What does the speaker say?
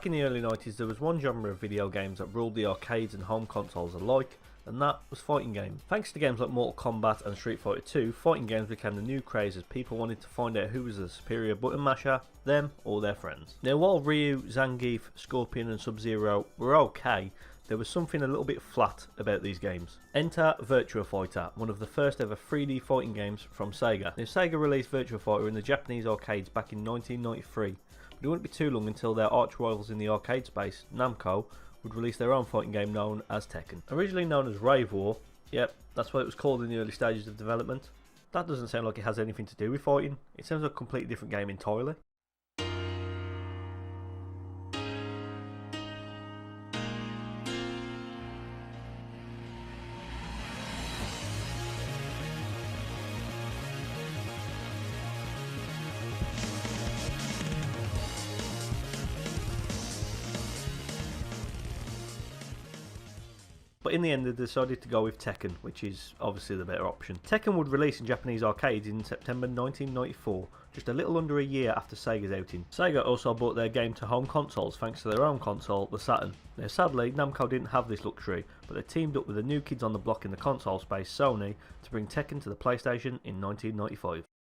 Back in the early 90s there was one genre of video games that ruled the arcades and home consoles alike, and that was fighting games. Thanks to games like Mortal Kombat and Street Fighter 2, fighting games became the new craze as people wanted to find out who was the superior button masher, them or their friends. Now while Ryu, Zangief, Scorpion and Sub-Zero were okay, there was something a little bit flat about these games. Enter Virtua Fighter, one of the first ever 3D fighting games from Sega. Now Sega released Virtua Fighter in the Japanese arcades back in 1993, but it wouldn't be too long until their arch rivals in the arcade space, Namco, would release their own fighting game known as Tekken. Originally known as Rave War, yep, that's what it was called in the early stages of development. That doesn't sound like it has anything to do with fighting, it sounds like a completely different game entirely. But in the end they decided to go with Tekken, which is obviously the better option. Tekken would release in Japanese arcades in September 1994, just a little under a year after Sega's outing. Sega also brought their game to home consoles thanks to their own console, the Saturn. Now sadly, Namco didn't have this luxury, but they teamed up with the new kids on the block in the console space, Sony, to bring Tekken to the PlayStation in 1995.